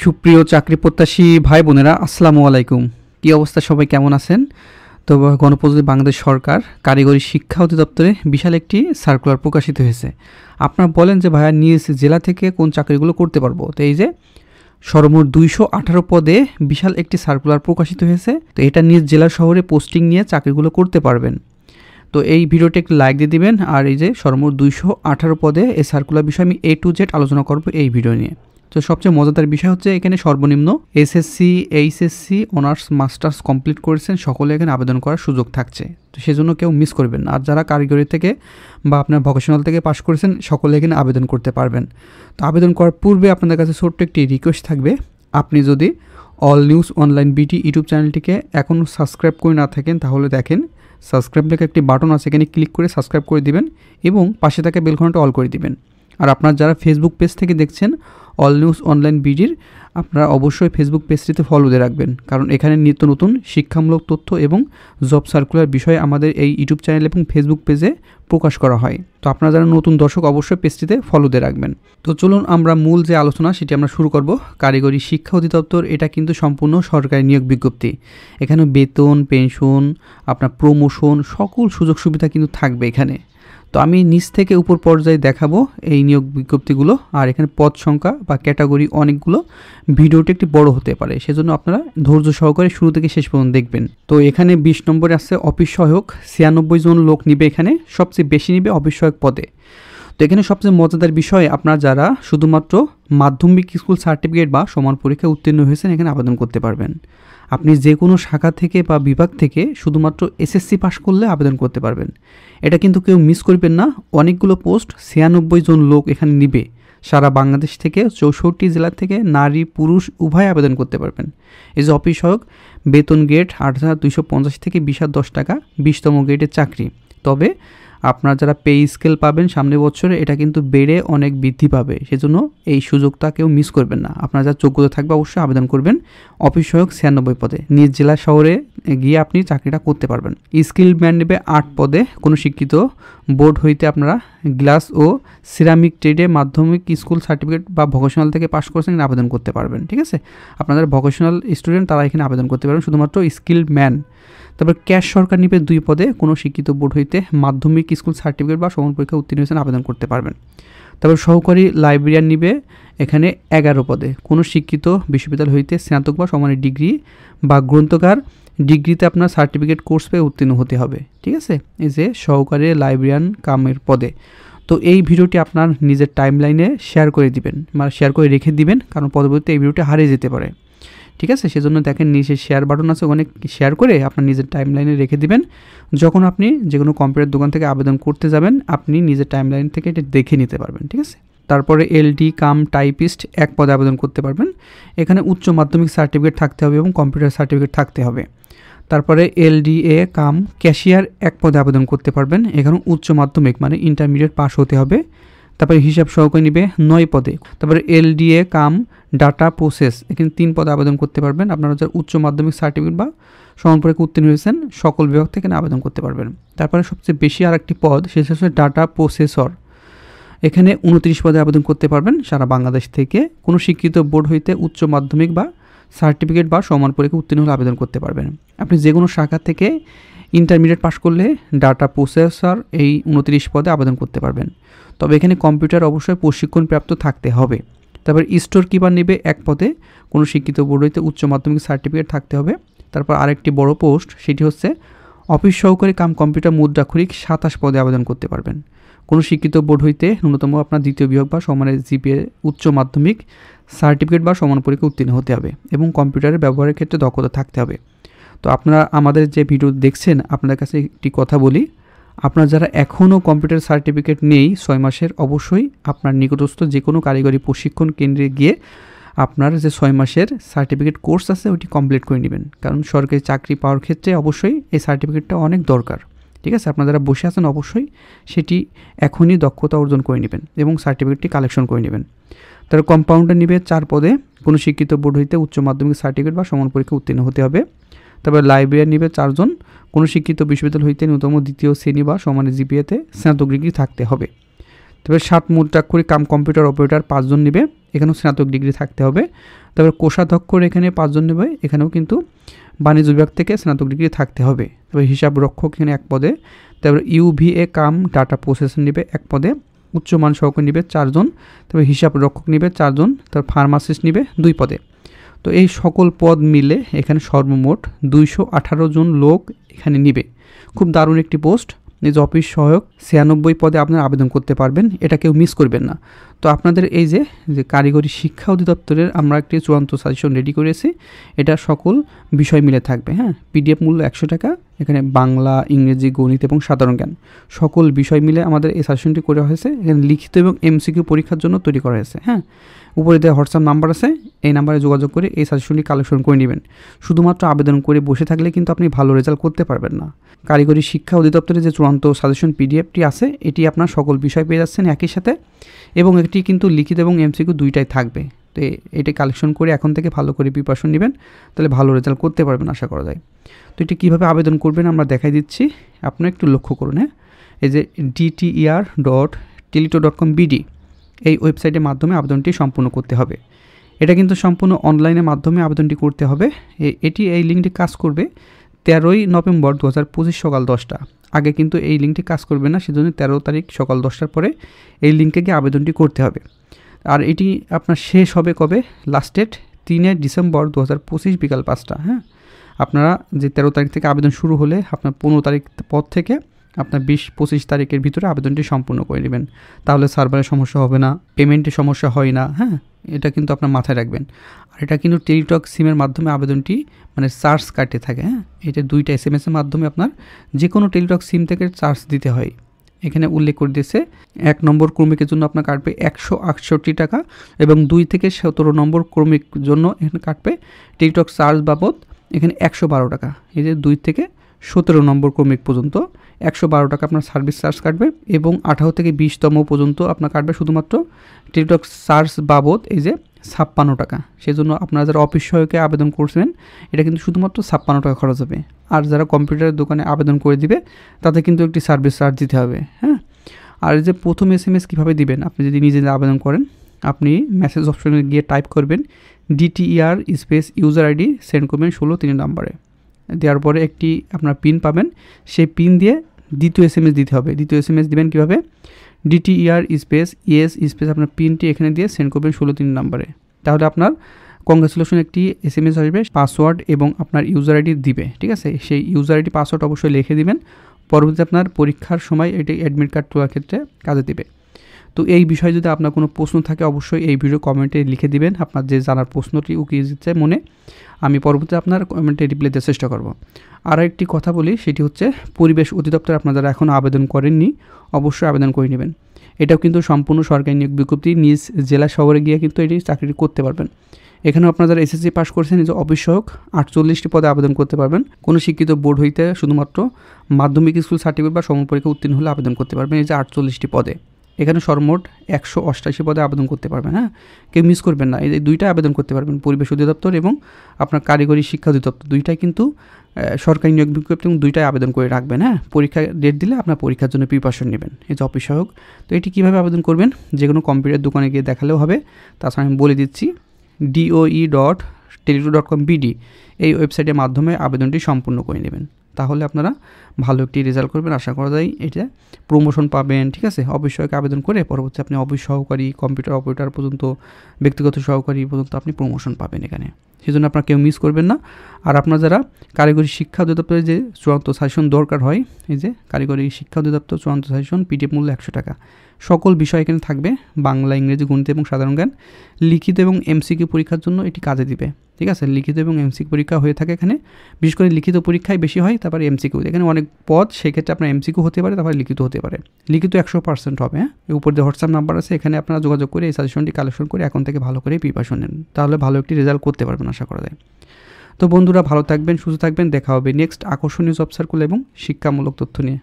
সুপ্রিয় চাকরি প্রত্যাশী ভাই বোনেরা, আসসালামু আলাইকুম। কী অবস্থা, সবাই কেমন আছেন? তো গণপ্রজাতন্ত্রী বাংলাদেশ সরকার কারিগরি শিক্ষা অধিদপ্তরে বিশাল একটি সার্কুলার প্রকাশিত হয়েছে। আপনারা বলেন যে ভাইয়া নিজ জেলা থেকে কোন চাকরিগুলো করতে পারবো, তো এই যে সর্বমোট 218 পদে বিশাল একটি সার্কুলার প্রকাশিত হয়েছে। তো এটা নিজ জেলা শহরে পোস্টিং নিয়ে চাকরিগুলো করতে পারবেন। তো এই ভিডিওটা একটু লাইক দিয়ে দিবেন। আর এই যে সর্বমোট 218 পদে এই সার্কুলার বিষয়ে আমি A to Z আলোচনা করব এই ভিডিও নিয়ে। তো সবচেয়ে মজাদার বিষয় হচ্ছে এখানে সর্বনিম্ন SSC, HSC, honours, masters complete করেছেন সকলে এখানে আবেদন করার সুযোগ থাকছে। তো সেজন্য কেউ মিস করবেন না। আর যারা কারিগরি থেকে বা আপনার ভোকেশনাল থেকে পাশ করেছেন সকলে এখানে আবেদন করতে পারবেন। তো আবেদন করার পূর্বে আপনাদের কাছে ছোট্ট একটি রিকোয়েস্ট থাকবে, আপনি যদি অল নিউজ অনলাইন বিটি ইউটিউব চ্যানেলটিকে এখনও সাবস্ক্রাইব করে না থাকেন তাহলে দেখেন সাবস্ক্রাইব লেখা একটি বাটন আছে, এখানে ক্লিক করে সাবস্ক্রাইব করে দিবেন এবং পাশে থাকা বেল ঘন্টাটা অল করে দিবেন। আর আপনারা যারা ফেসবুক পেজ থেকে দেখছেন অল নিউজ অনলাইন বিডির, আপনারা অবশ্যই ফেসবুক পেজটিতে ফলো দিয়ে রাখবেন, কারণ এখানে নিত্য নতুন শিক্ষামূলক তথ্য এবং জব সার্কুলার বিষয়ে আমাদের এই ইউটিউব চ্যানেল এবং ফেসবুক পেজে প্রকাশ করা হয়। তো আপনারা যারা নতুন দর্শক অবশ্যই পেজটিতে ফলো দিয়ে রাখবেন। তো চলুন আমরা মূল যে আলোচনা সেটি আমরা শুরু করব। কারিগরি শিক্ষা অধিদপ্তর এটা কিন্তু সম্পূর্ণ সরকারি নিয়োগ বিজ্ঞপ্তি। এখানে বেতন, পেনশন, আপনার প্রমোশন সকল সুযোগ সুবিধা কিন্তু থাকবে এখানে। তো আমি নিচ থেকে উপর পর্যায়ে দেখাবো এই নিয়োগ বিজ্ঞপ্তিগুলো। আর এখানে পদ সংখ্যা বা ক্যাটাগরি অনেকগুলো, ভিডিওটি একটি বড় হতে পারে, সেজন্য আপনারা ধৈর্য সহকারে শুরু থেকে শেষ পর্যন্ত দেখবেন। তো এখানে 20 নম্বরে আছে অফিস সহায়ক, 96 জন লোক নিবে। এখানে সবচেয়ে বেশি নিবে অফিস সহায়ক পদে। তো এখানে সবচেয়ে মজাদার বিষয়, আপনারা যারা শুধুমাত্র মাধ্যমিক স্কুল সার্টিফিকেট বা সমান পরীক্ষায় উত্তীর্ণ হয়েছেন এখানে আবেদন করতে পারবেন। আপনি যে কোনো শাখা থেকে বা বিভাগ থেকে শুধুমাত্র এসএসসি পাস করলে আবেদন করতে পারবেন। এটা কিন্তু কেউ মিস করবেন না। অনেকগুলো পোস্ট, 96 জন লোক এখানে নিবে। সারা বাংলাদেশ থেকে 64 জেলা থেকে নারী পুরুষ উভয় আবেদন করতে পারবেন। এই যে অফিস সহায়ক, বেতন গ্রেড 8,250 থেকে 20,010 টাকা, 20তম গ্রেডের চাকরি। তবে আপনারা যারা পে স্কেল পাবেন সামনের বছরে, এটা কিন্তু বেড়ে অনেক বৃদ্ধি পাবে, সেজন্য এই সুযোগটা কেউ মিস করবেন না। আপনারা যারা যোগ্যতা থাকবে অবশ্যই আবেদন করবেন। অফিস সহায়ক 96 পদে নিজ জেলা শহরে গিয়ে আপনি চাকরিটা করতে পারবেন। স্কিল ম্যান নেবে 8 পদে, কোনো শিক্ষিত বোর্ড হইতে আপনারা গ্লাস ও সিরামিক ট্রেডে মাধ্যমিক স্কুল সার্টিফিকেট বা ভোকেশনাল থেকে পাশ করেছেন আবেদন করতে পারবেন। ঠিক আছে, আপনাদের ভোকেশনাল স্টুডেন্ট তারা এখানে আবেদন করতে পারবেন, শুধুমাত্র স্কিল ম্যান। তারপর ক্যাশ সরকার নিবে 2 পদে, কোনো শিক্ষিত বোর্ড হইতে মাধ্যমিক স্কুল সার্টিফিকেট বা সমান পরীক্ষা উত্তীর্ণ হয়েছেন আবেদন করতে পারবেন। তারপর সহকারী লাইব্রেরিয়ান নিবে এখানে 11 পদে, কোনো শিক্ষিত বিশ্ববিদ্যালয় হইতে স্নাতক বা সমানের ডিগ্রি বা গ্রন্থকার ডিগ্রিতে আপনার সার্টিফিকেট কোর্স পেয়ে উত্তীর্ণ হতে হবে। ঠিক আছে, এই যে সহকারী লাইব্রেরিয়ান কামের পদে। তো এই ভিডিওটি আপনার নিজের টাইমলাইনে শেয়ার করে দিবেন, মানে শেয়ার করে রেখে দিবেন, কারণ পরবর্তীতে এই ভিডিওটি হারিয়ে যেতে পারে। ঠিক আছে, সেজন্য দেখেন নিচে শেয়ার বাটন আছে, ওখানে শেয়ার করে আপনার নিজের টাইমলাইনে রেখে দিবেন। যখন আপনি যে কোনো কম্পিউটার দোকান থেকে আবেদন করতে যাবেন, আপনি নিজের টাইমলাইন থেকে এটা দেখে নিতে পারবেন। ঠিক আছে, তারপরে এলডি কাম টাইপিস্ট 1 পদে আবেদন করতে পারবেন। এখানে উচ্চ মাধ্যমিক সার্টিফিকেট থাকতে হবে এবং কম্পিউটার সার্টিফিকেট থাকতে হবে। তারপরে এলডিএ কাম ক্যাশিয়ার 1 পদে আবেদন করতে পারবেন। এখানে উচ্চ মাধ্যমিক মানে ইন্টারমিডিয়েট পাস হতে হবে। তারপরে হিসাব সহকারী নিবে 9 পদে। তারপরে এলডিএ কাম ডাটা প্রসেস, এখানে 3 পদে আবেদন করতে পারবেন। আপনারা যারা উচ্চ মাধ্যমিক সার্টিফিকেট বা সমান পরীক্ষায় উত্তীর্ণ হয়েছেন সকল বিভাগ থেকে আবেদন করতে পারবেন। তারপরে সবচেয়ে বেশি আরেকটি পদ, সেটা হচ্ছে ডাটা প্রসেসর। এখানে 29 পদে আবেদন করতে পারবেন সারা বাংলাদেশ থেকে। কোনো শিক্ষিত বোর্ড হইতে উচ্চ মাধ্যমিক বা সার্টিফিকেট বা সমান পরীক্ষায় উত্তীর্ণ হলে আবেদন করতে পারবেন। আপনি যে কোনো শাখা থেকে ইন্টারমিডিয়েট পাস করলে ডাটা প্রসেসর এই 29 পদে আবেদন করতে পারবেন। তবে এখানে কম্পিউটার অবশ্যই প্রশিক্ষণপ্রাপ্ত থাকতে হবে। তারপর স্টোর কিপার নেবে 1 পদে, কোনো শিক্ষিত বোর্ড হইতে উচ্চ মাধ্যমিক সার্টিফিকেট থাকতে হবে। তারপর আরেকটি বড় পোস্ট, সেটি হচ্ছে অফিস সহকারী কাম কম্পিউটার মুদ্রাক্ষরিক 27 পদে আবেদন করতে পারবেন। কোনো শিক্ষিত বোর্ড হইতে ন্যূনতম আপনার দ্বিতীয় বিভাগ বা সমানের জিপিএ উচ্চ মাধ্যমিক সার্টিফিকেট বা সমান পরীক্ষা উত্তীর্ণ হতে হবে এবং কম্পিউটারের ব্যবহারের ক্ষেত্রে দক্ষতা থাকতে হবে। তো আপনারা আমাদের যে ভিডিও দেখছেন, আপনাদের কাছে একটি কথা বলি, আপনার যারা এখনও কম্পিউটার সার্টিফিকেট নেই 6 মাসের, অবশ্যই আপনার নিকটস্থ যে কোনো কারিগরি প্রশিক্ষণ কেন্দ্রে গিয়ে আপনার যে 6 মাসের সার্টিফিকেট কোর্স আছে ওইটি কমপ্লিট করে নেবেন, কারণ সরকারি চাকরি পাওয়ার ক্ষেত্রে অবশ্যই এই সার্টিফিকেটটা অনেক দরকার। ঠিক আছে, আপনারা যারা বসে আছেন অবশ্যই সেটি এখনই দক্ষতা অর্জন করে নেবেন এবং সার্টিফিকেটটি কালেকশন করে নেবেন। তারা কম্পাউন্ডার নিবে 4 পদে, কোনো শিক্ষিত বোর্ড হইতে উচ্চ মাধ্যমিক সার্টিফিকেট বা সমান পরীক্ষা উত্তীর্ণ হতে হবে। তারপর লাইব্রেরিয়ান নিবে 4 জন, কোনো শিক্ষিত বিশ্ববিদ্যালয় হইতে ন্যূনতম দ্বিতীয় শ্রেণী বা সমানের জিপিএতে স্নাতক ডিগ্রি থাকতে হবে। তারপরে 7 মূলচাক্ষরিক কাম কম্পিউটার অপারেটর 5 জন নেবে, এখানেও স্নাতক ডিগ্রি থাকতে হবে। তারপরে কোষাধ্যক্ষর এখানে 5 জন নেবে, এখানেও কিন্তু বাণিজ্য বিভাগ থেকে স্নাতক ডিগ্রি থাকতে হবে। তারপরে হিসাব রক্ষক এখানে 1 পদে। তারপরে ইউভিএ কাম ডাটা প্রসেসর নেবে 1 পদে, উচ্চমান সহকারী নেবে 4 জন, তারপরে হিসাব রক্ষক নেবে 4 জন, তারপর ফার্মাসিস্ট নেবে 2 পদে। তো এই সকল পদ মিলে এখানে সর্বমোট 218 জন লোক এখানে নিবে। খুব দারুণ একটি পোস্ট। নিজ অফিস সহায়ক 96 পদে আপনারা আবেদন করতে পারবেন, এটা কেউ মিস করবেন না। তো আপনাদের এই যে কারিগরি শিক্ষা অধিদপ্তরের আমরা একটি চূড়ান্ত সাজেশন রেডি করেছি, এটা সকল বিষয় মিলে থাকবে। হ্যাঁ, পিডিএফ মূল্য 100 টাকা, এখানে বাংলা, ইংরেজি, গণিত এবং সাধারণ জ্ঞান সকল বিষয় মিলে আমাদের এই সাজেশনটি করা হয়েছে। এখানে লিখিত এবং এমসিকিউ পরীক্ষার জন্য তৈরি করা হয়েছে। হ্যাঁ, উপরে দেওয়া হোয়াটসঅ্যাপ নাম্বার আছে, এই নাম্বারে যোগাযোগ করে এই সাজেশনটি কালেকশন করে নেবেন। শুধুমাত্র আবেদন করে বসে থাকলে কিন্তু আপনি ভালো রেজাল্ট করতে পারবেন না। কারিগরি শিক্ষা অধিদপ্তরের যে চূড়ান্ত সাজেশন পিডিএফটি আছে, এটি আপনার সকল বিষয় পেয়ে যাচ্ছেন একই সাথে, এবং এটি কিন্তু লিখিত এবং এমসিকিউ দুইটাই থাকবে। তো এটি কালেকশন করে এখন থেকে ভালো করে প্রিপারেশন নেবেন, তাহলে ভালো রেজাল্ট করতে পারবেন আশা করা যায়। তো এটি কীভাবে আবেদন করবেন আমরা দেখাই দিচ্ছি, আপনারা একটু লক্ষ্য করুন। হ্যাঁ, এই যে dter.teleto.com.bd এই ওয়েবসাইটের মাধ্যমে আবেদনটি সম্পূর্ণ করতে হবে। এটা কিন্তু সম্পূর্ণ অনলাইনের মাধ্যমে আবেদনটি করতে হবে। এই লিঙ্কটি কাজ করবে 13ই নভেম্বর 2025 সকাল 10টা। আগে কিন্তু এই লিঙ্কটি কাজ করবে না, সেজন্য 13 তারিখ সকাল 10টার পরে এই লিঙ্কে গিয়ে আবেদনটি করতে হবে। আর এটি আপনার শেষ হবে কবে? লাস্ট ডেট 3 ডিসেম্বর 2025 বিকাল 5টা। হ্যাঁ, আপনারা যে 13 তারিখ থেকে আবেদন শুরু হলে আপনার 15 তারিখ পর থেকে আপনার 20-25 তারিখের ভিতরে আবেদনটি সম্পূর্ণ করে নেবেন, তাহলে সার্ভারের সমস্যা হবে না, পেমেন্টের সমস্যা হয় না। হ্যাঁ, এটা কিন্তু আপনার মাথায় রাখবেন। আর এটা কিন্তু টেলিটক সিমের মাধ্যমে আবেদনটি চার্জ কাটতে থাকে। হ্যাঁ, এটা 2টা SMS-এর মাধ্যমে আপনার যে কোনো টেলিটক সিম থেকে চার্জ দিতে হয়। এখানে উল্লেখ করে দিয়েছে 1 নম্বর ক্রমিকের জন্য আপনার কাটবে 168 টাকা, এবং 2 থেকে 17 নম্বর ক্রমিক জন্য এখানে কাটবে টেলিটক চার্জ বাবদ এখানে 112 টাকা। এই যে 2 থেকে 17 নম্বর ক্রমিক পর্যন্ত 112 টাকা আপনার সার্ভিস চার্জ কাটবে, এবং 18 থেকে 20তম পর্যন্ত আপনার কাটবে শুধুমাত্র টেলিটক চার্জ বাবদ এই যে 56 টাকা। সেজন্য আপনারা যারা অফিস সহায়কে আবেদন করছেন, এটা কিন্তু শুধুমাত্র 56 টাকা খরচ হবে। আর যারা কম্পিউটারের দোকানে আবেদন করে দিবে, তাতে কিন্তু একটি সার্ভিস চার্জ দিতে হবে। হ্যাঁ, আর এই যে প্রথম SMS কীভাবে দিবেন, আপনি যদি নিজে আবেদন করেন, আপনি মেসেজ অপশনে গিয়ে টাইপ করবেন DTER space user ID, send করবেন 16 নম্বরে। দেওয়ার পরে একটি আপনার পিন পাবেন, সেই পিন দিয়ে দ্বিতীয় SMS দিতে হবে। দ্বিতীয় SMS দিবেন কীভাবে? DTER স্পেস ইএস স্পেস আপনার পিনটি এখানে দিয়ে সেন্ড করবেন 16 নম্বরে। তাহলে আপনার কংগ্রেচুলেশন একটি SMS আসবে, পাসওয়ার্ড এবং আপনার ইউজার আইডি দিবে। ঠিক আছে, সেই ইউজার আইডি পাসওয়ার্ড অবশ্যই লিখে দিবেন। পরবর্তীতে আপনার পরীক্ষার সময় এটি অ্যাডমিট কার্ড তোলার ক্ষেত্রে কাজে দিবে। তো এই বিষয়ে যদি আপনার কোনো প্রশ্ন থাকে, অবশ্যই এই ভিডিও কমেন্টে লিখে দিবেন আপনার যে জানার প্রশ্নটি উকিয়ে দিচ্ছে মনে, আমি পরবর্তীতে আপনার কমেন্টে রিপ্লাই দেওয়ার চেষ্টা করব। আর একটি কথা বলি, সেটি হচ্ছে পরিবেশ অধিদপ্তর আপনারা যারা এখনও আবেদন করেননি, অবশ্যই আবেদন করে নেবেন। এটাও কিন্তু সম্পূর্ণ সরকারি নিয়োগ বিজ্ঞপ্তি, নিজ জেলা শহরে গিয়ে কিন্তু এটি চাকরি করতে পারবেন। এখানেও আপনারা যারা SSC পাস করছেন, যে অফিস সহায়ক 48টি পদে আবেদন করতে পারবেন। কোনো শিক্ষিত বোর্ড হইতে শুধুমাত্র মাধ্যমিক স্কুল সার্টিফিকেট বা সমপরীক্ষা উত্তীর্ণ হলে আবেদন করতে পারবেন। এই যে 48টি পদে, এখানে সর্বমোট 188 পদে আবেদন করতে পারবেন। হ্যাঁ, কেউ মিস করবেন না, এই দুইটাই আবেদন করতে পারবেন, পরিবেশ অধিদপ্তর এবং আপনার কারিগরি শিক্ষা অধিদপ্তর, দুইটাই কিন্তু সরকারি নিয়োগ বিজ্ঞপ্তি, এবং দুইটাই আবেদন করে রাখবেন। হ্যাঁ, পরীক্ষা ডেট দিলে আপনার পরীক্ষার জন্য প্রিপারেশন নেবেন। এই যে অফিস সহায়ক, তো এটি কীভাবে আবেদন করবেন? যে কোনো কম্পিউটার দোকানে গিয়ে দেখালেও হবে। তাছাড়া আমি বলে দিচ্ছি, DOE.teleto.com.bd এই ওয়েবসাইটের মাধ্যমে আবেদনটি সম্পূর্ণ করে নেবেন, তাহলে আপনারা ভালো একটি রেজাল্ট করবেন আশা করা যায়। এটা প্রমোশন পাবেন। ঠিক আছে, অফিস সহায়ক আবেদন করে পরবর্তী আপনি অফিস সহকারী, কম্পিউটার অপারেটর পর্যন্ত, ব্যক্তিগত সহকারী পর্যন্ত আপনি প্রমোশন পাবেন এখানে। সেজন্য আপনারা কেউ মিস করবেন না। আর আপনারা যারা কারিগরি শিক্ষা অধিদপ্তরের যে চূড়ান্ত সাজেশন দরকার হয়, এই যে কারিগরি শিক্ষা অধিদপ্তর চূড়ান্ত সাজেশন পিডিএফ মূল্য 100 টাকা, সকল বিষয় এখানে থাকবে, বাংলা, ইংরেজি, গণিত এবং সাধারণ জ্ঞান। লিখিত এবং MCQ পরীক্ষার জন্য এটি কাজে দিবে। ঠিক আছে, লিখিত এবং MCQ পরীক্ষা হয়ে থাকে এখানে, বিশেষ করে লিখিত পরীক্ষায় বেশি হয়, তারপরে MCQ, এখানে অনেক পদ, সেক্ষেত্রে আপনার MCQ হতে পারে, তারপরে লিখিত হতে পারে। লিখিত 100% হবে। হ্যাঁ, এর উপর দিয়ে হোয়াটসঅ্যাপ নাম্বার আছে, এখানে আপনারা যোগাযোগ করে এই সাজেশনটি কালেকশন করে এখন থেকে ভালো করে প্রিপারেশন নেন, তাহলে ভালো একটি রেজাল্ট করতে পারবেন আশা করা যায়। তো বন্ধুরা, ভালো থাকবেন, সুস্থ থাকবেন, দেখা হবে নেক্সট আকর্ষণীয় জব সার্কুল এবং শিক্ষামূলক তথ্য নিয়ে।